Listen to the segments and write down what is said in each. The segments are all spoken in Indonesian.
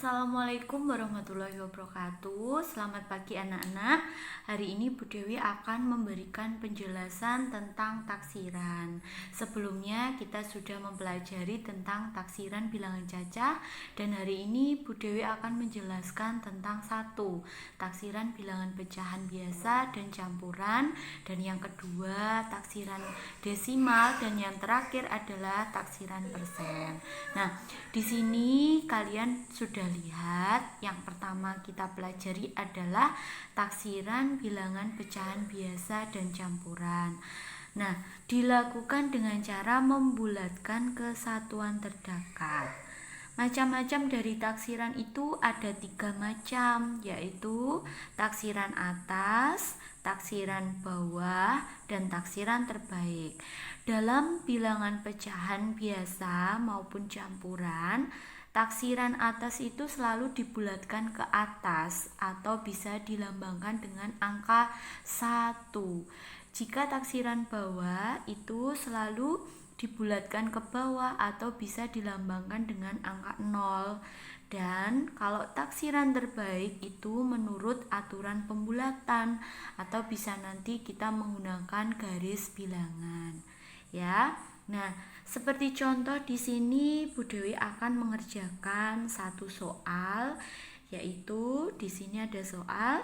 Assalamualaikum warahmatullahi wabarakatuh. Selamat pagi anak-anak. Hari ini Bu Dewi akan memberikan penjelasan tentang taksiran. Sebelumnya kita sudah mempelajari tentang taksiran bilangan cacah, dan hari ini Bu Dewi akan menjelaskan tentang satu, taksiran bilangan pecahan biasa dan campuran, dan yang kedua taksiran desimal, dan yang terakhir adalah taksiran persen. Nah, di sini kalian sudah lihat, yang pertama kita pelajari adalah taksiran bilangan pecahan biasa dan campuran. Nah, dilakukan dengan cara membulatkan kesatuan terdekat. Macam-macam dari taksiran itu ada 3 macam, yaitu taksiran atas, taksiran bawah, dan taksiran terbaik. Dalam bilangan pecahan biasa maupun campuran, taksiran atas itu selalu dibulatkan ke atas atau bisa dilambangkan dengan angka 1. Jika taksiran bawah itu selalu dibulatkan ke bawah atau bisa dilambangkan dengan angka 0. Dan kalau taksiran terbaik itu menurut aturan pembulatan atau bisa nanti kita menggunakan garis bilangan. Ya. Nah, seperti contoh di sini Bu Dewi akan mengerjakan satu soal, yaitu di sini ada soal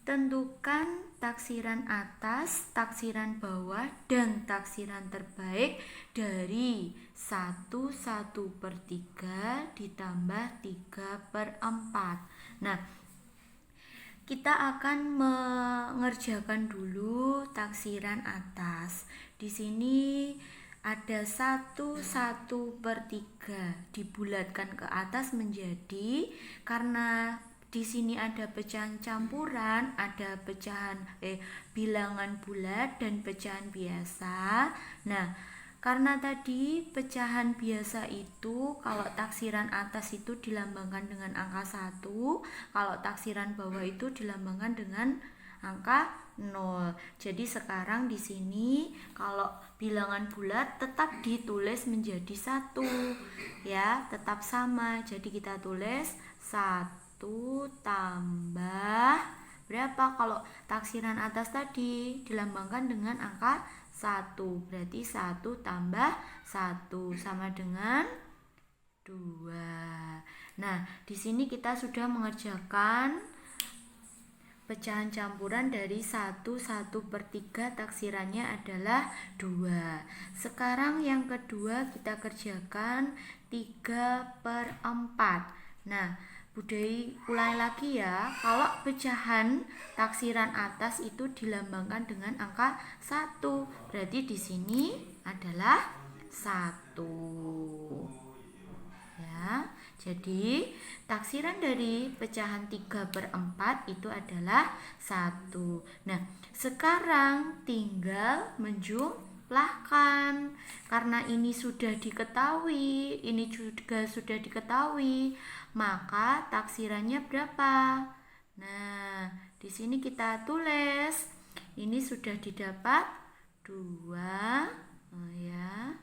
tentukan taksiran atas, taksiran bawah, dan taksiran terbaik dari 1/3 ditambah 3/4. Nah, kita akan mengerjakan dulu taksiran atas. Di sini ada 1/3 dibulatkan ke atas menjadi, karena di sini ada pecahan campuran, ada bilangan bulat dan pecahan biasa. Nah, karena tadi pecahan biasa itu kalau taksiran atas itu dilambangkan dengan angka 1, kalau taksiran bawah itu dilambangkan dengan angka 0. Jadi sekarang di sini kalau bilangan bulat tetap ditulis menjadi 1. Ya, tetap sama. Jadi kita tulis 1 tambah berapa? Kalau taksiran atas tadi dilambangkan dengan angka 1, berarti 1 tambah 1 sama dengan 2. Nah, di sini kita sudah mengerjakan pecahan campuran dari 1/3 taksirannya adalah 2. Sekarang yang kedua kita kerjakan 3/4. Nah, Bu Dewi ulangi lagi ya. Kalau pecahan taksiran atas itu dilambangkan dengan angka 1, berarti di sini adalah 1. Ya, jadi taksiran dari pecahan 3/4 itu adalah 1. Nah, sekarang tinggal menjumlahkan. Karena ini sudah diketahui, ini juga sudah diketahui, maka taksirannya berapa? Nah, di sini kita tulis. Ini sudah didapat 2, ya.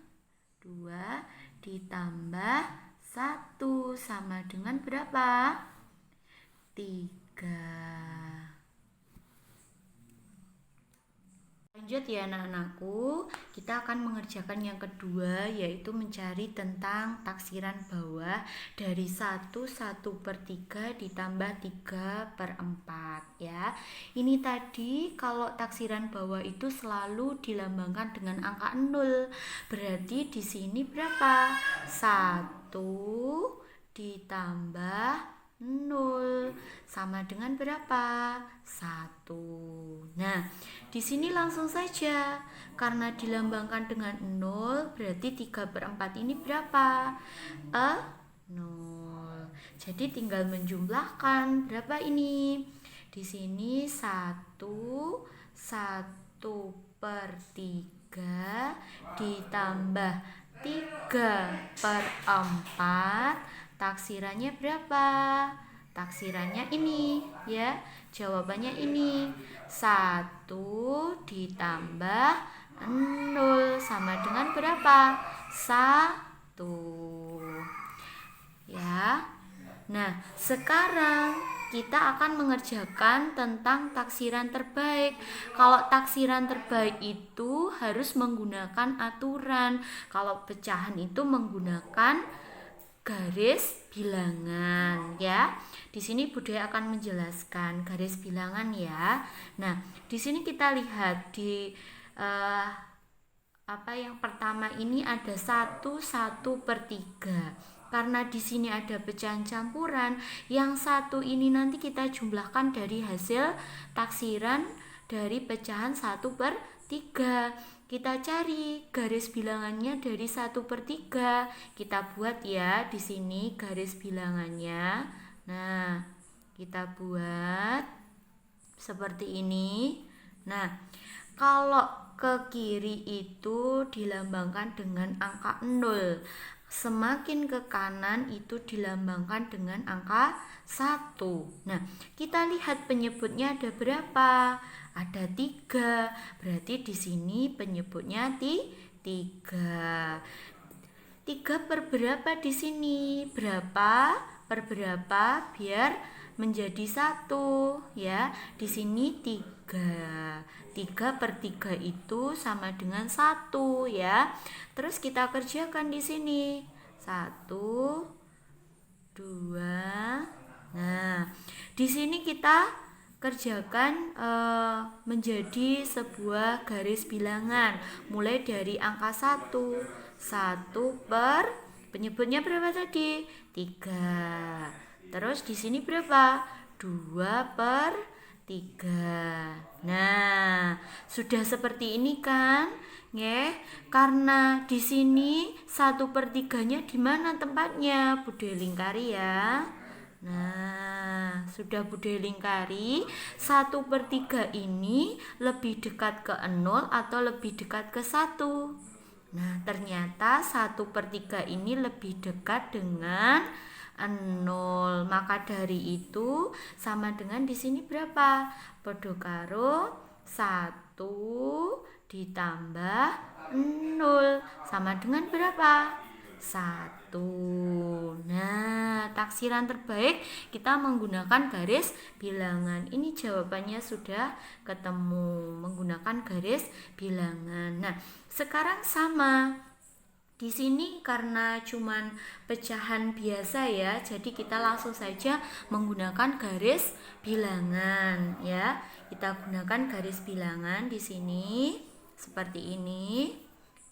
2 ditambah 1 sama dengan berapa? 3. Lanjut ya anak-anakku, kita akan mengerjakan yang kedua, yaitu mencari tentang taksiran bawah dari 1/3 ditambah 3/4 ya. Ini tadi kalau taksiran bawah itu selalu dilambangkan dengan angka 0. Berarti di sini berapa? 1 ditambah 0 sama dengan berapa? 1. Nah, di sini langsung saja, karena dilambangkan dengan 0, berarti 3/4 ini berapa? 0. Jadi tinggal menjumlahkan. Berapa ini? Di sini 1/3 ditambah 3/4. Taksirannya berapa? Taksirannya ini ya. Jawabannya ini 1 ditambah 0 sama dengan berapa? 1. Ya. Nah, sekarang kita akan mengerjakan tentang taksiran terbaik. Kalau taksiran terbaik itu harus menggunakan aturan. Kalau pecahan itu menggunakan garis bilangan ya. Di sini Budaya akan menjelaskan garis bilangan ya. Nah, di sini kita lihat di yang pertama ini ada 1/3. Karena di sini ada pecahan campuran, yang satu ini nanti kita jumlahkan dari hasil taksiran dari pecahan 1/3. Kita cari garis bilangannya dari 1/3. Kita buat ya di sini garis bilangannya. Nah, kita buat seperti ini. Nah, kalau ke kiri itu dilambangkan dengan angka 0. Semakin ke kanan itu dilambangkan dengan angka 1. Nah, kita lihat penyebutnya ada berapa? Ada 3. Berarti di sini penyebutnya 3. 3 per berapa di sini? Berapa per berapa biar menjadi 1 ya. Di sini 3. 3/3 itu sama dengan 1 ya. Terus kita kerjakan di sini. 1 2. Nah, di sini kita kerjakan menjadi sebuah garis bilangan mulai dari angka 1. 1 per penyebutnya berapa tadi? 3. Terus di sini berapa? 2/3. Nah, sudah seperti ini kan? Nggih, karena di sini 1/3-nya di mana tempatnya? Budaya lingkari ya. Nah, sudah Budaya lingkari. 1/3 ini lebih dekat ke 0 atau lebih dekat ke 1? Nah, ternyata 1/3 ini lebih dekat dengan 0. Maka dari itu sama dengan di sini berapa? Padha karo 1 ditambah 0 sama dengan berapa? 1. Nah, taksiran terbaik kita menggunakan garis bilangan. Ini jawabannya sudah ketemu menggunakan garis bilangan. Nah, sekarang sama. Di sini karena cuman pecahan biasa ya, jadi kita langsung saja menggunakan garis bilangan ya. Kita gunakan garis bilangan di sini seperti ini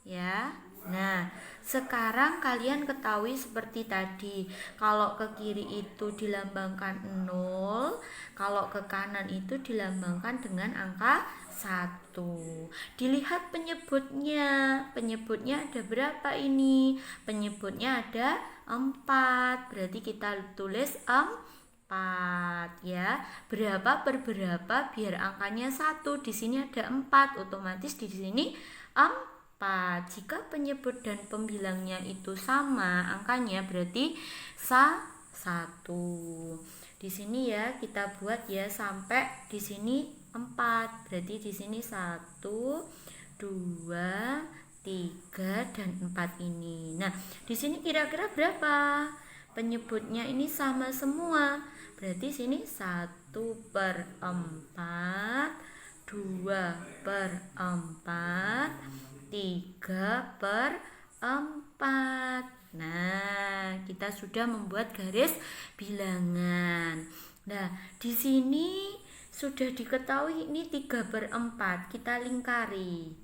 ya. Nah, sekarang kalian ketahui seperti tadi. Kalau ke kiri itu dilambangkan 0, kalau ke kanan itu dilambangkan dengan angka 1. Dilihat penyebutnya. Penyebutnya ada berapa ini? Penyebutnya ada 4. Berarti kita tulis 4 ya. Berapa per berapa biar angkanya 1. Di sini ada 4, otomatis di sini 4. Jika penyebut dan pembilangnya itu sama angkanya berarti 1. Di sini ya kita buat ya sampai di sini 4. Berarti di sini 1 2 3 dan 4 ini. Nah, di sini kira-kira berapa? Penyebutnya ini sama semua. Berarti sini 1/4, 2/4, 3/4. Nah, kita sudah membuat garis bilangan. Nah, di sini sudah diketahui ini 3/4. Kita lingkari.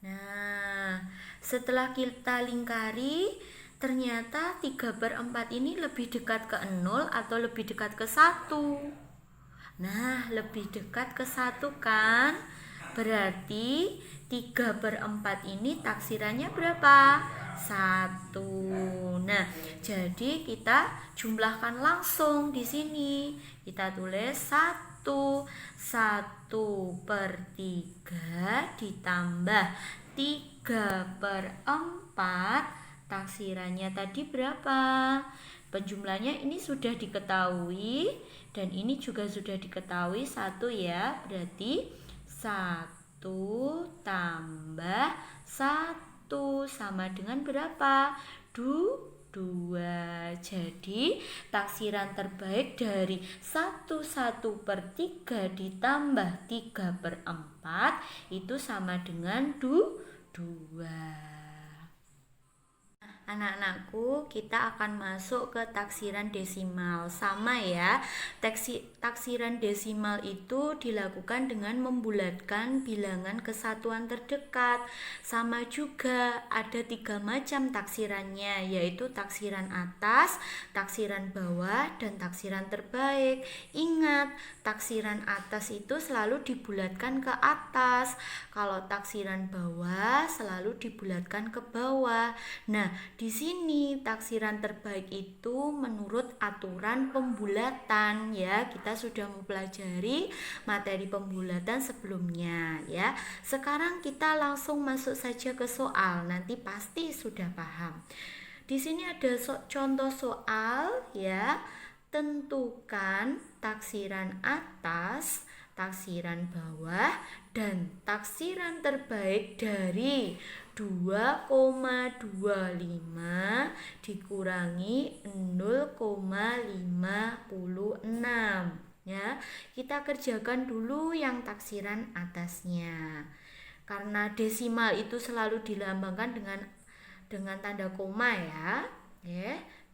Nah, setelah kita lingkari, ternyata 3/4 ini lebih dekat ke 0 atau lebih dekat ke 1? Nah, lebih dekat ke 1 kan? Berarti 3/4 ini taksirannya berapa? 1. Nah, jadi kita jumlahkan langsung di sini. Kita tulis 1. 1/3 ditambah 3/4. Taksirannya tadi berapa? Penjumlahnya ini sudah diketahui dan ini juga sudah diketahui 1 ya. Berarti 1 tambah 1 sama dengan berapa? 2. 2. Jadi taksiran terbaik dari 1/3 ditambah 3/4 itu sama dengan 2. Anak-anakku, kita akan masuk ke taksiran desimal. Sama ya, taksiran desimal itu dilakukan dengan membulatkan bilangan kesatuan terdekat. Sama juga, ada 3 macam taksirannya, yaitu taksiran atas, taksiran bawah, dan taksiran terbaik. Ingat, taksiran atas itu selalu dibulatkan ke atas. Kalau taksiran bawah selalu dibulatkan ke bawah. Nah, di sini taksiran terbaik itu menurut aturan pembulatan ya. Kita sudah mempelajari materi pembulatan sebelumnya ya. Sekarang kita langsung masuk saja ke soal. Nanti pasti sudah paham. Di sini ada contoh soal ya. Tentukan taksiran atas, taksiran bawah, dan taksiran terbaik dari 2,25 dikurangi 0,56 ya. Kita kerjakan dulu yang taksiran atasnya. Karena desimal itu selalu dilambangkan dengan tanda koma ya.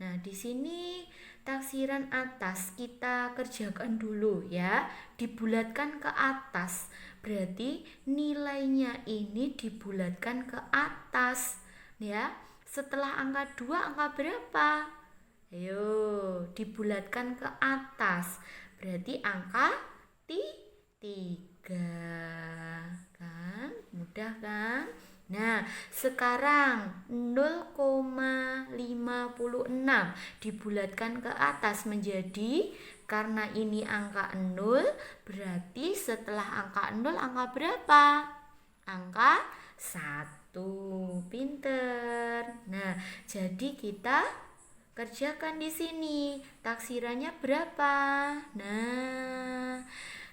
Nah, di sini taksiran atas kita kerjakan dulu ya. Dibulatkan ke atas. Berarti nilainya ini dibulatkan ke atas ya. Setelah angka 2 angka berapa? Ayo, dibulatkan ke atas. Berarti angka 3. Kan? Mudah kan? Nah, sekarang 0,56 dibulatkan ke atas menjadi, karena ini angka 0, berarti setelah angka 0 angka berapa? Angka 1. Pinter. Nah, jadi kita kerjakan di sini. Taksirannya berapa? Nah,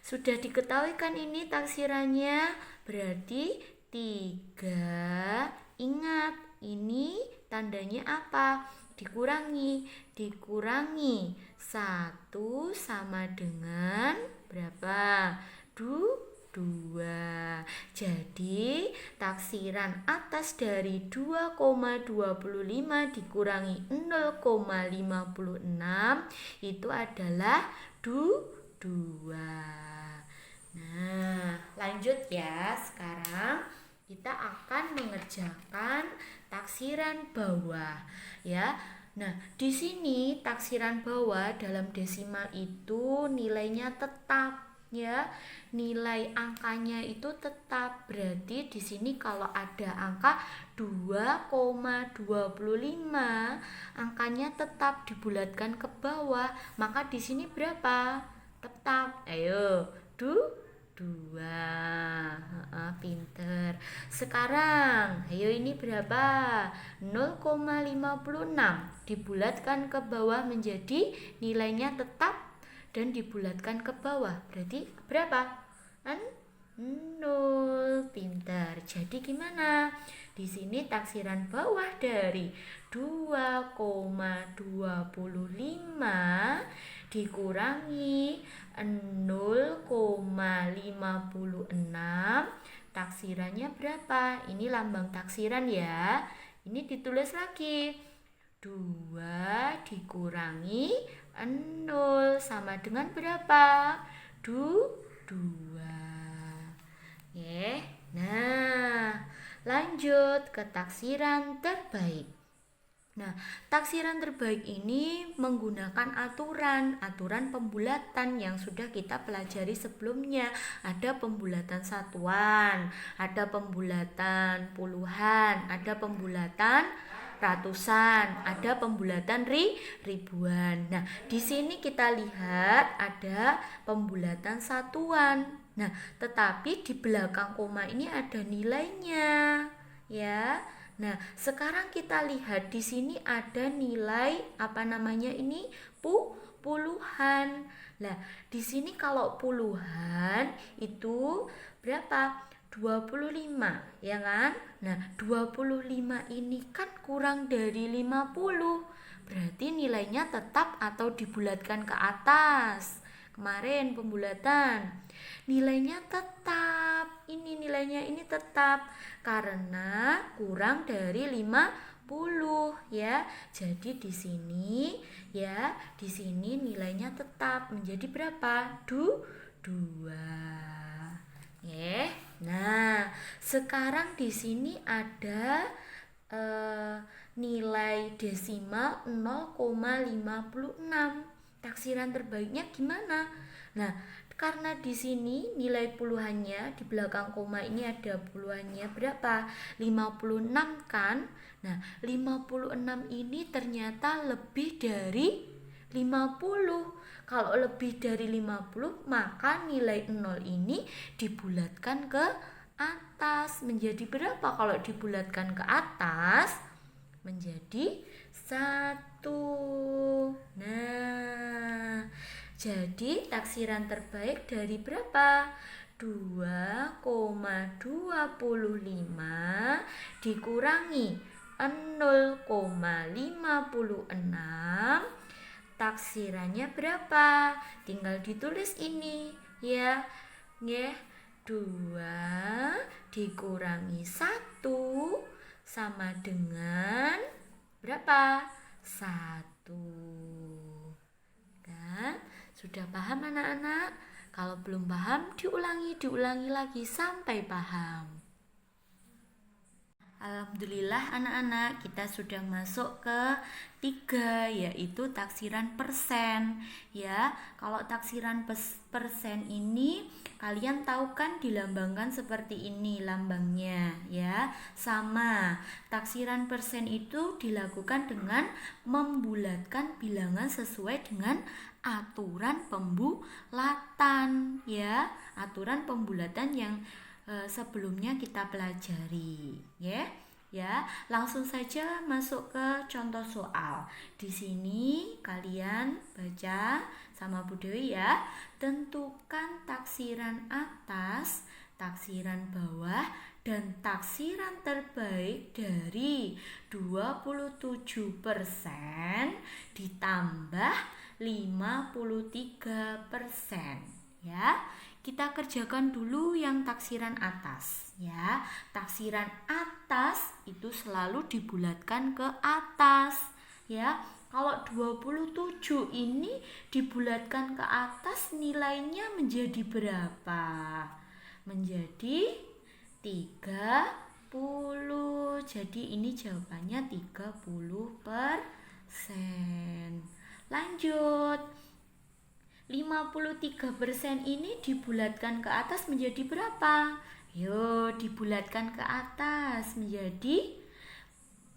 sudah diketahui kan ini taksirannya? Berarti 3. Ingat, ini tandanya apa? Dikurangi 1 sama dengan berapa? 2. Jadi taksiran atas dari 2,25 dikurangi 0,56 itu adalah 2. Nah, lanjut ya. Sekarang kita akan mengerjakan taksiran bawah ya. Nah, di sini taksiran bawah dalam desimal itu nilainya tetap ya. Nilai angkanya itu tetap. Berarti di sini kalau ada angka 2,25, angkanya tetap dibulatkan ke bawah. Maka di sini berapa? Tetap. Ayo, 2. Pinter. Sekarang, ayo ini berapa? 0,56 dibulatkan ke bawah menjadi nilainya tetap dan dibulatkan ke bawah. Berarti berapa? 0. Pinter. Jadi gimana? Di sini taksiran bawah dari 2,25 dikurangi 0,56, taksirannya berapa? Ini lambang taksiran ya. Ini ditulis lagi. 2 dikurangi 0 sama dengan berapa? 2. Oke. Nah, lanjut ke taksiran terbaik. Nah, taksiran terbaik ini menggunakan aturan pembulatan yang sudah kita pelajari sebelumnya. Ada pembulatan satuan, ada pembulatan puluhan, ada pembulatan ratusan, ada pembulatan ribuan. Nah, di sini kita lihat ada pembulatan satuan. Nah, tetapi di belakang koma ini ada nilainya, ya. Nah, sekarang kita lihat di sini ada nilai apa namanya ini? Puluhan. Nah, di sini kalau puluhan itu berapa? 25, ya kan? Nah, 25 ini kan kurang dari 50. berarti nilainya tetap atau dibulatkan ke atas. Kemarin pembulatan nilainya tetap, ini nilainya ini tetap karena kurang dari 50 ya. Jadi di sini ya, di sini nilainya tetap menjadi berapa? 2. Nah, sekarang di sini ada nilai desimal 0,56. Taksiran terbaiknya gimana? Nah, karena di sini nilai puluhannya di belakang koma ini ada puluhannya berapa? 56 kan? Nah, 56 ini ternyata lebih dari 50. Kalau lebih dari 50, maka nilai 0 ini dibulatkan ke atas. Menjadi berapa kalau dibulatkan ke atas? Menjadi 1. Nah, jadi taksiran terbaik dari berapa? 2,25 dikurangi 0,56. Taksirannya berapa? Tinggal ditulis ini ya. 2 dikurangi 1 sama dengan berapa? 1. Kan? Sudah paham anak-anak? Kalau belum paham, diulangi lagi sampai paham. Alhamdulillah anak-anak, kita sudah masuk ke 3, yaitu taksiran persen. Ya, kalau taksiran persen ini kalian tahu kan dilambangkan seperti ini lambangnya ya. Sama, taksiran persen itu dilakukan dengan membulatkan bilangan sesuai dengan aturan pembulatan ya. Aturan pembulatan yang sebelumnya kita pelajari ya. Langsung saja masuk ke contoh soal. Di sini kalian baca sama Bu Dewi ya. Tentukan taksiran atas, taksiran bawah dan taksiran terbaik dari 27% ditambah 53% ya. Kita kerjakan dulu yang taksiran atas ya. Taksiran atas itu selalu dibulatkan ke atas ya. Kalau 27 ini dibulatkan ke atas, nilainya menjadi berapa? Menjadi 30. Jadi ini jawabannya 30%. Lanjut. 53% ini dibulatkan ke atas menjadi berapa? Yo, dibulatkan ke atas menjadi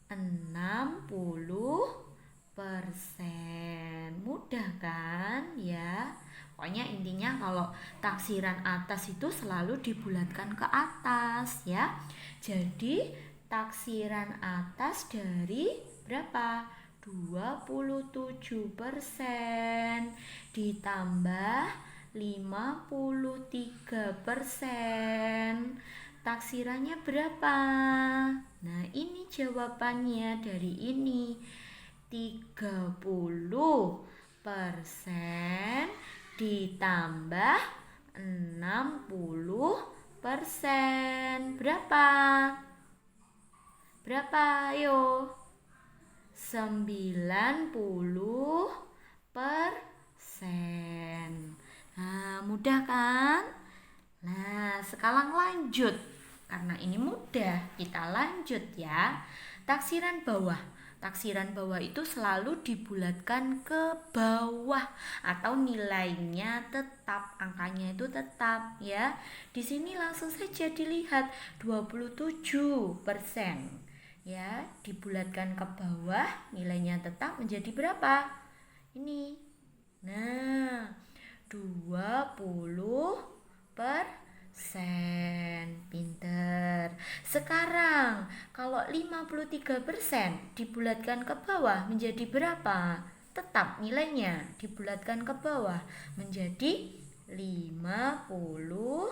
60%. Mudah kan ya? Pokoknya intinya kalau taksiran atas itu selalu dibulatkan ke atas ya. Jadi taksiran atas dari berapa? 27% ditambah 53%. Taksirannya berapa? Nah, ini jawabannya dari ini. 30% ditambah 60%. Berapa? Berapa? Ayo. 90%. Nah, mudah kan? Nah, sekarang lanjut. Karena ini mudah, kita lanjut ya. Taksiran bawah. Taksiran bawah itu selalu dibulatkan ke bawah atau nilainya tetap, angkanya itu tetap ya. Di sini langsung saja dilihat 27%. Ya, dibulatkan ke bawah, nilainya tetap menjadi berapa? Ini. Nah, 20%. Pinter. Sekarang, kalau 53% dibulatkan ke bawah menjadi berapa? Tetap nilainya dibulatkan ke bawah menjadi 50%.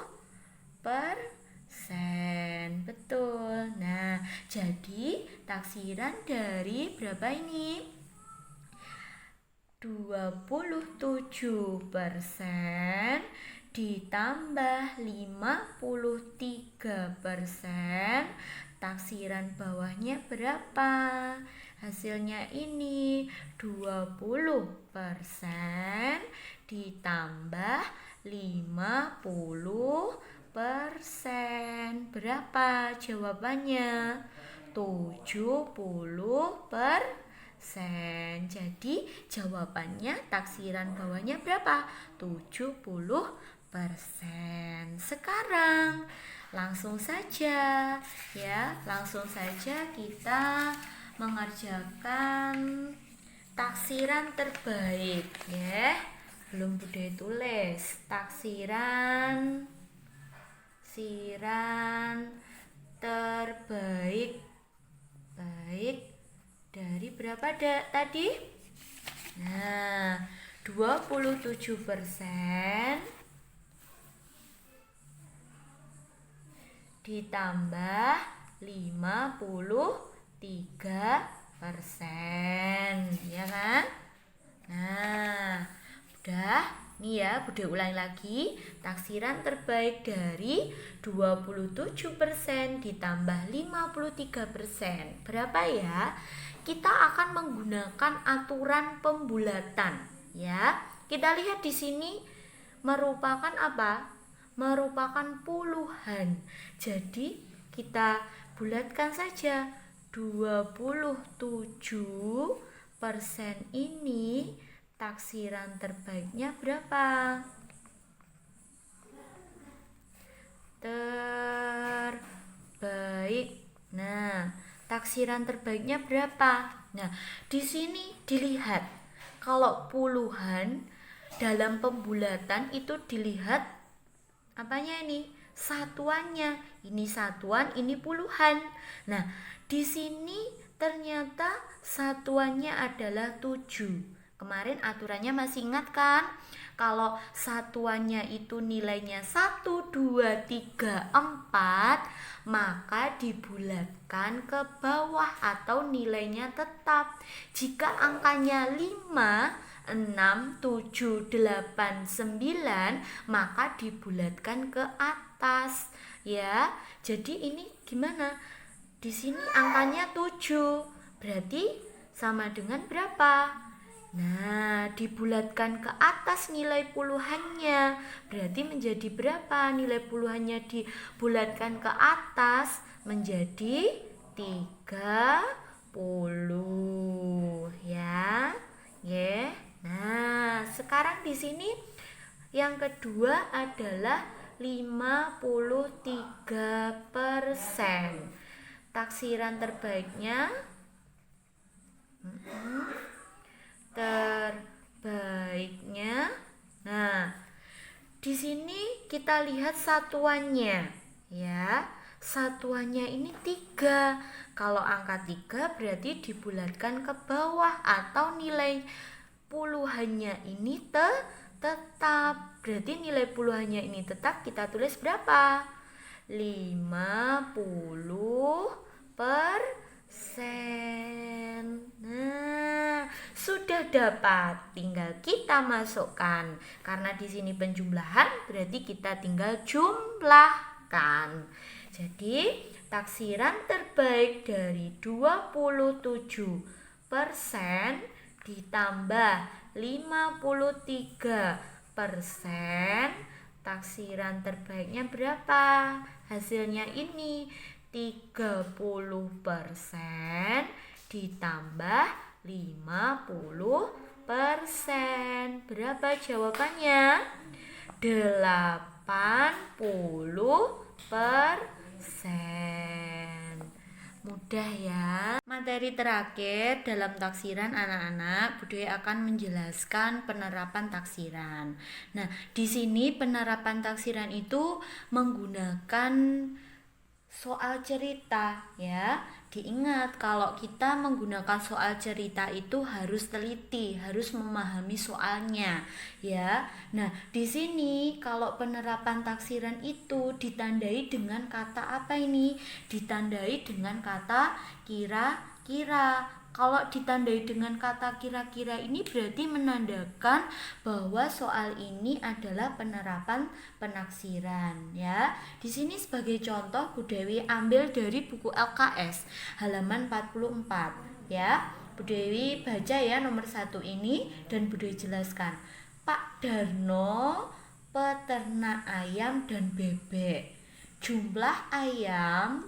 Betul. Nah, jadi taksiran dari berapa ini? 27% ditambah 53%, taksiran bawahnya berapa? Hasilnya ini 20% ditambah 50%. Berapa jawabannya? 70%. Jadi jawabannya taksiran bawahnya berapa? 70%. Sekarang langsung saja kita mengerjakan taksiran terbaik ya. Belum Bude tulis taksiran terbaik dari berapa tadi? Nah, 27% ditambah 53%, ya kan? Nah, udah. Nih ya, Bude ulangi lagi. Taksiran terbaik dari 27% ditambah 53%. Berapa ya? Kita akan menggunakan aturan pembulatan, ya. Kita lihat di sini merupakan apa? Merupakan puluhan. Jadi kita bulatkan saja. 27% ini taksiran terbaiknya berapa? Terbaik. Nah, taksiran terbaiknya berapa? Nah, di sini dilihat. Kalau puluhan dalam pembulatan itu dilihat apanya ini? Satuannya. Ini satuan, ini puluhan. Nah, di sini ternyata satuannya adalah 7. Kemarin aturannya masih ingat kan? Kalau satuannya itu nilainya 1, 2, 3, 4, maka dibulatkan ke bawah atau nilainya tetap. Jika angkanya 5, 6, 7, 8, 9, maka dibulatkan ke atas ya. Jadi ini gimana? Di sini angkanya 7. Berarti sama dengan berapa? Nah, dibulatkan ke atas nilai puluhannya. Berarti menjadi berapa? Nilai puluhannya dibulatkan ke atas menjadi 30 ya. Ya. Nah, sekarang di sini yang kedua adalah 53%. Taksiran terbaiknya nah, di sini kita lihat satuannya ya. Satuannya ini 3. Kalau angka 3 berarti dibulatkan ke bawah atau nilai puluhannya ini tetap. Berarti nilai puluhannya ini tetap, kita tulis berapa? 50%. Nah, sudah dapat, tinggal kita masukkan. Karena di sini penjumlahan, berarti kita tinggal jumlahkan. Jadi, taksiran terbaik dari 27% ditambah 53%, taksiran terbaiknya berapa? Hasilnya ini 30% ditambah 50%. Berapa jawabannya? 80%. Mudah ya. Materi terakhir dalam taksiran anak-anak, Bude akan menjelaskan penerapan taksiran. Nah, di sini penerapan taksiran itu menggunakan soal cerita ya. Diingat kalau kita menggunakan soal cerita itu harus teliti, harus memahami soalnya ya. Nah, di sini kalau penerapan taksiran itu ditandai dengan kata apa ini? Ditandai dengan kata kira-kira. Kalau ditandai dengan kata kira-kira ini berarti menandakan bahwa soal ini adalah penerapan penaksiran ya. Di sini sebagai contoh Bu Dewi ambil dari buku LKS halaman 44 ya. Bu Dewi baca ya nomor 1 ini dan Bu Dewi jelaskan. Pak Darno peternak ayam dan bebek. Jumlah ayam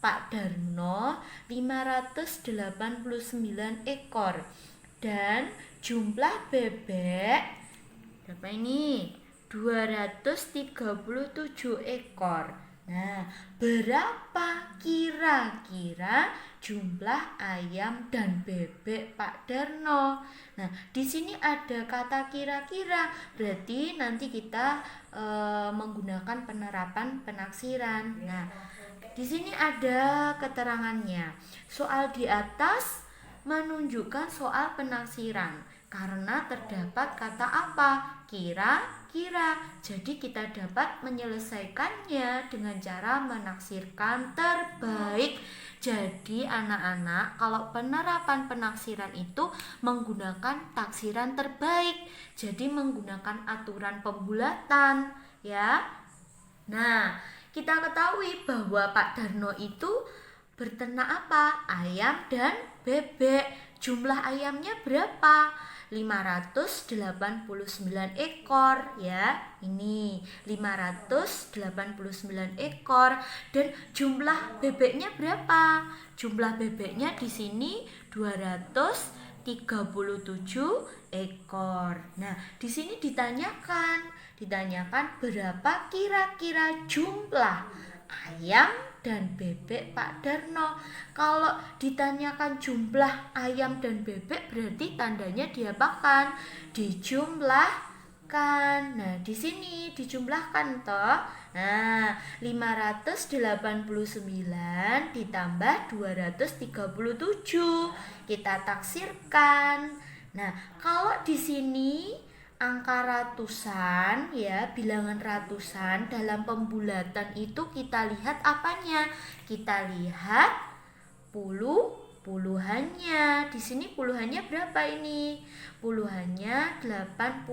Pak Darno 589 ekor dan jumlah bebek berapa ini? 237 ekor. Nah, berapa kira-kira jumlah ayam dan bebek Pak Darno? Nah, di sini ada kata kira-kira, berarti nanti kita menggunakan penerapan penaksiran. Nah, di sini ada keterangannya. Soal di atas menunjukkan soal penaksiran karena terdapat kata apa? Kira-kira. Jadi kita dapat menyelesaikannya dengan cara menaksirkan terbaik. Jadi anak-anak, kalau penerapan penaksiran itu menggunakan taksiran terbaik. Jadi menggunakan aturan pembulatan ya. Nah, kita ketahui bahwa Pak Darno itu berternak apa? Ayam dan bebek. Jumlah ayamnya berapa? 589 ekor ya. Ini 589 ekor dan jumlah bebeknya berapa? Jumlah bebeknya di sini 237 ekor. Nah, di sini ditanyakan berapa kira-kira jumlah ayam dan bebek Pak Darno. Kalau ditanyakan jumlah ayam dan bebek berarti tandanya diapakan? Dijumlahkan. Nah, di sini dijumlahkan toh. Nah, 589 ditambah 237 kita taksirkan. Nah, kalau di sini angka ratusan ya, bilangan ratusan dalam pembulatan itu kita lihat apanya? Kita lihat puluhannya. Di sini puluhannya berapa ini? Puluhannya 89.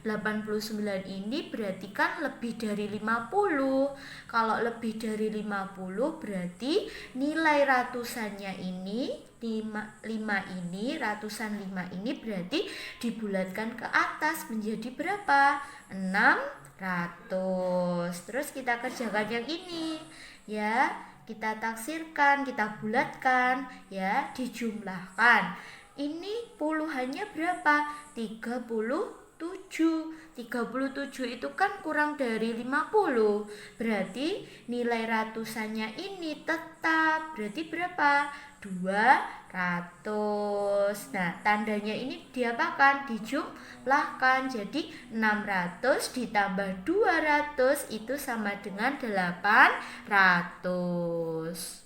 89 ini berarti kan lebih dari 50. Kalau lebih dari 50 berarti nilai ratusannya ini 5 ini, ratusan 5 ini berarti dibulatkan ke atas menjadi berapa? 600. Terus kita kerjakan yang ini ya, kita taksirkan, kita bulatkan ya, dijumlahkan. Ini puluhannya berapa? 37. 37 itu kan kurang dari 50. Berarti nilai ratusannya ini tetap. Berarti berapa? 200. Nah, tandanya ini diapakan? Dijumlahkan. Jadi 600 ditambah 200 itu sama dengan 800.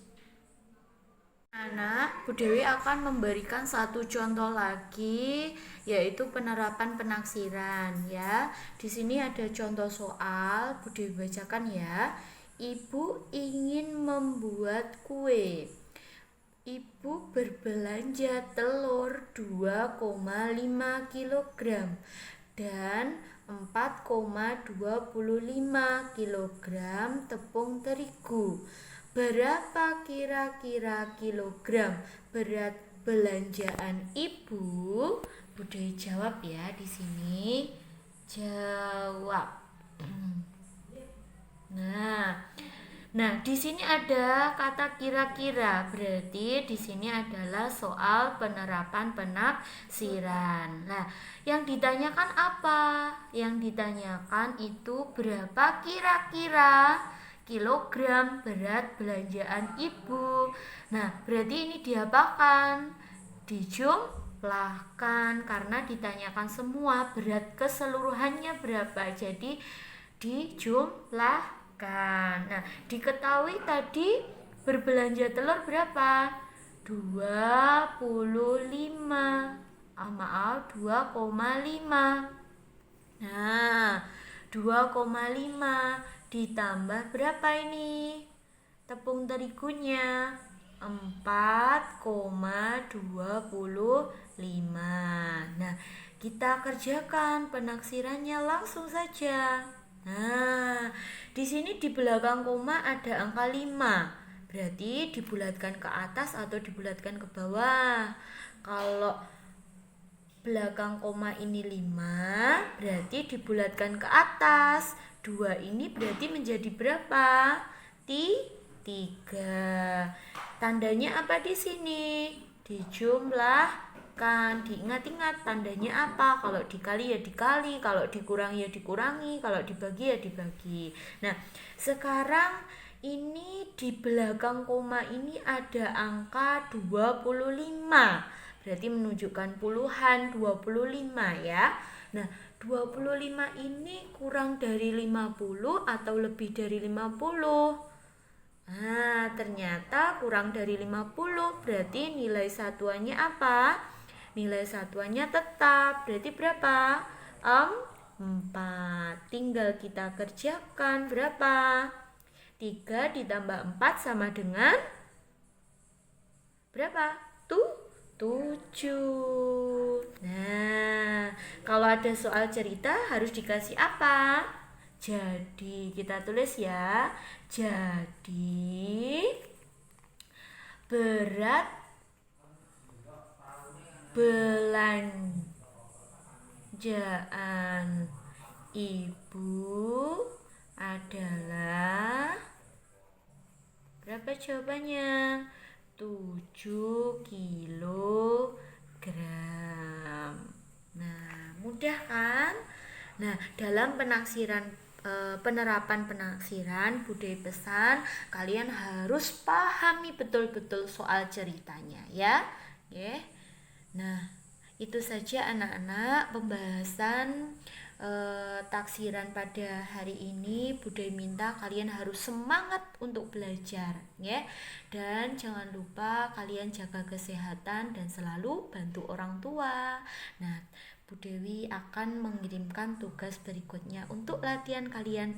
Anak, Bu Dewi akan memberikan satu contoh lagi, yaitu penerapan penaksiran ya. Di sini ada contoh soal, Bu Dewi bacakan ya. Ibu ingin membuat kue. Ibu berbelanja telur 2,5 kg dan 4,25 kg tepung terigu. Berapa kira-kira kilogram berat belanjaan ibu? Bu Dewi jawab ya di sini. Jawab. Nah, di sini ada kata kira-kira, berarti di sini adalah soal penerapan penaksiran. Nah, yang ditanyakan apa? Yang ditanyakan itu berapa kira-kira kilogram berat belanjaan ibu. Nah, berarti ini diapakan? Dijumlahkan karena ditanyakan semua berat keseluruhannya berapa. Jadi dijumlahkan. Nah, diketahui tadi berbelanja telur berapa? 25. 2,5. Nah, 2,5 ditambah berapa ini? Tepung terigunya 4,25. Nah, kita kerjakan penaksirannya langsung saja. Nah, di sini di belakang koma ada angka 5. Berarti dibulatkan ke atas atau dibulatkan ke bawah. Kalau belakang koma ini 5, berarti dibulatkan ke atas. 2 ini berarti menjadi berapa? 3. Tandanya apa di sini? Dijumlahkan. Diingat-ingat tandanya apa? Kalau dikali ya dikali, kalau dikurangi ya dikurangi, kalau dibagi ya dibagi. Nah, sekarang ini di belakang koma ini ada angka 25. Berarti menunjukkan puluhan 25 ya. Nah, 25 ini kurang dari 50 atau lebih dari 50? Nah, ternyata kurang dari 50, berarti nilai satuannya apa? Nilai satuannya tetap, berarti berapa? 4. Tinggal kita kerjakan berapa? 3 ditambah 4 sama dengan berapa? 7. Nah, kalau ada soal cerita harus dikasih apa? Jadi, kita tulis ya. Jadi, berat belanjaan ibu adalah berapa jawabannya? 7 kilogram. Nah, mudah kan? Nah, dalam penerapan penaksiran budaya pesan, kalian harus pahami betul-betul soal ceritanya ya. Oke. Nah, itu saja anak-anak pembahasan taksiran pada hari ini. Bude minta kalian harus semangat untuk belajar ya. Dan jangan lupa kalian jaga kesehatan dan selalu bantu orang tua. Nah, Bu Dewi akan mengirimkan tugas berikutnya untuk latihan kalian